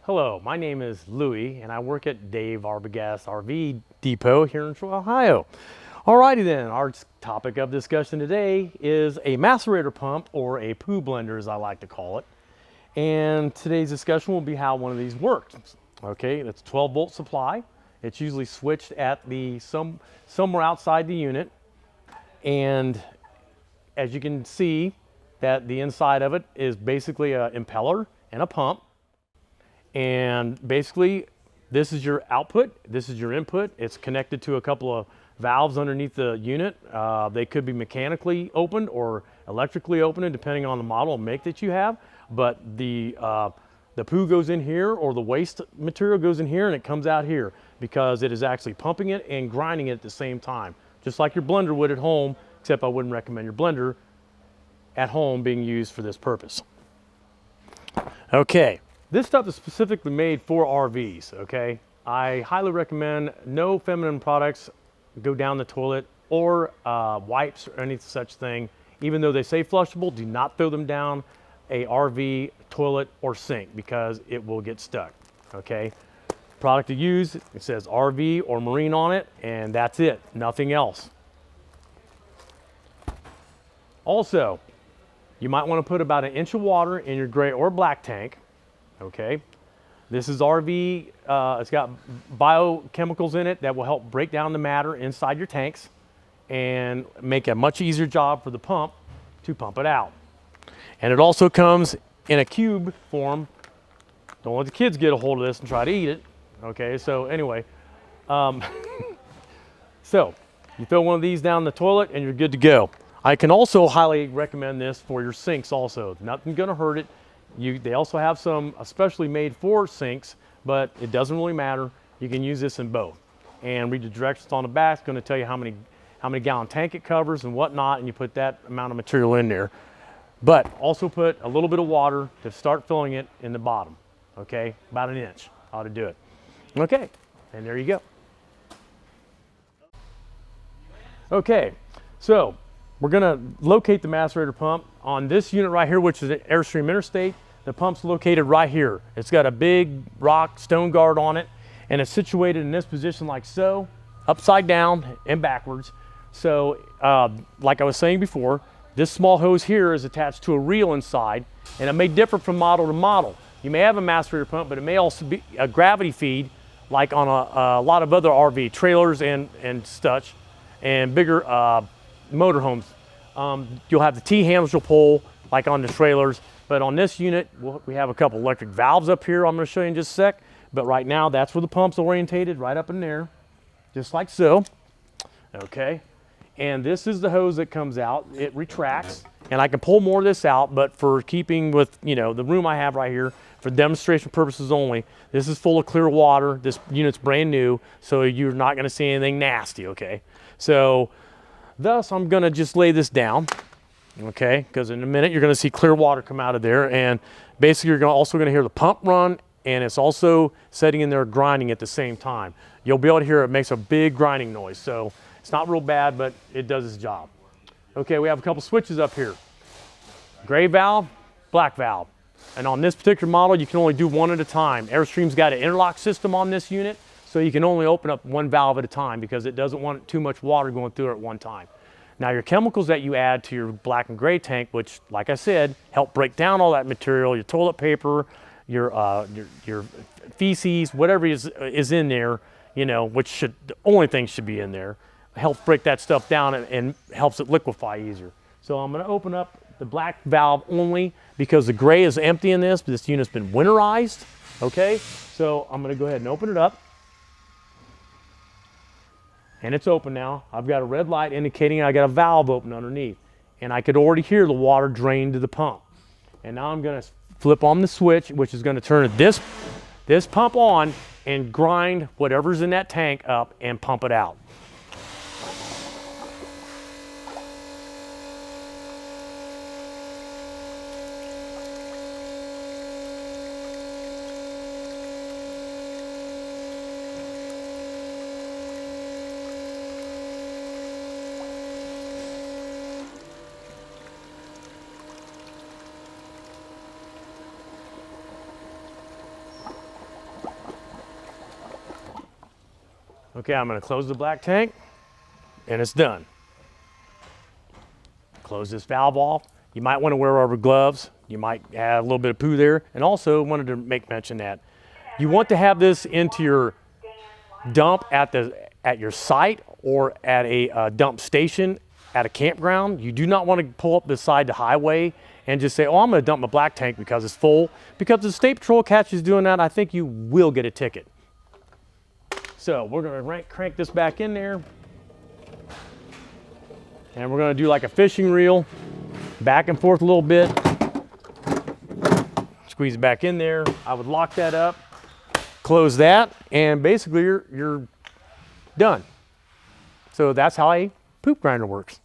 Hello, my name is Louie and I work at Dave Arbogast RV Depot here in Troy, Ohio. Alrighty then, our topic of discussion today is a macerator pump, or a poo blender as I like to call it. And today's discussion will be how one of these works. Okay, it's a 12-volt supply. It's usually switched at the somewhere outside the unit. And as you can see, that the inside of it is basically an impeller and a pump. And basically, this is your output, this is your input. It's connected to a couple of valves underneath the unit. They could be mechanically opened or electrically opened, depending on the model and make that you have. But the poo goes in here, or the waste material goes in here, and it comes out here because it is actually pumping it and grinding it at the same time. Just like your blender would at home, except I wouldn't recommend your blender at home being used for this purpose. Okay. This stuff is specifically made for RVs, okay? I highly recommend no feminine products go down the toilet, or wipes or any such thing. Even though they say flushable, do not throw them down a RV toilet or sink because it will get stuck, okay? Product to use, it says RV or marine on it, and that's it, nothing else. Also, you might want to put about 1 inch of water in your gray or black tank. Okay, this is RV, it's got biochemicals in it that will help break down the matter inside your tanks and make a much easier job for the pump to pump it out. And it also comes in a cube form. Don't let the kids get a hold of this and try to eat it. Okay, so anyway, so you throw one of these down the toilet and you're good to go. I can also highly recommend this for your sinks also. Nothing gonna hurt it. They also have some especially made for sinks, but it doesn't really matter. You can use this in both. And read the directions on the back. It's going to tell you how many gallon tank it covers and whatnot, and you put that amount of material in there. But also put a little bit of water to start filling it in the bottom. Okay, about 1 inch ought to do it. Okay, and there you go. Okay, so we're gonna locate the macerator pump on this unit right here, which is an Airstream Interstate. The pump's located right here. It's got a big rock stone guard on it, and it's situated in this position like so, upside down and backwards. So like I was saying before, this small hose here is attached to a reel inside, and it may differ from model to model. You may have a macerator pump, but it may also be a gravity feed, like on a lot of other RV trailers and such, and bigger motorhomes. You'll have the T-handles you'll pull like on the trailers, but on this unit we have a couple electric valves up here I'm going to show you in just a sec. But right now that's where the pump's orientated, right up in there, just like so. Okay, and this is the hose that comes out. It retracts, and I can pull more of this out, but for keeping with, you know, the room I have right here for demonstration purposes only, this is full of clear water. This unit's brand new, so you're not going to see anything nasty. Okay, so thus I'm going to just lay this down, okay, because in a minute you're going to see clear water come out of there, and basically you're also going to hear the pump run, and it's also setting in there grinding at the same time. You'll be able to hear it makes a big grinding noise, so it's not real bad, but it does its job. Okay, we have a couple switches up here. Gray valve, black valve. And on this particular model, you can only do one at a time. Airstream's got an interlock system on this unit, so you can only open up one valve at a time because it doesn't want too much water going through it at one time. Now your chemicals that you add to your black and gray tank, which like I said, help break down all that material, your toilet paper, your feces, whatever is in there, you know, the only thing should be in there, helps break that stuff down and helps it liquefy easier. So I'm going to open up the black valve only because the gray is empty in this, but this unit's been winterized. Okay, so I'm going to go ahead and open it up. And it's open now. I've got a red light indicating I got a valve open underneath. And I could already hear the water drain to the pump. And now I'm going to flip on the switch, which is going to turn this pump on and grind whatever's in that tank up and pump it out. Okay, I'm gonna close the black tank and it's done. Close this valve off. You might want to wear rubber gloves. You might have a little bit of poo there. And also wanted to make mention that you want to have this into your dump at your site or at a dump station at a campground. You do not want to pull up beside the highway and just say, oh, I'm going to dump my black tank because it's full. Because if the state patrol catches you doing that, I think you will get a ticket. So we're going to crank this back in there. And we're going to do like a fishing reel, back and forth a little bit. Squeeze it back in there. I would lock that up, close that, and basically you're done. So that's how a poop grinder works.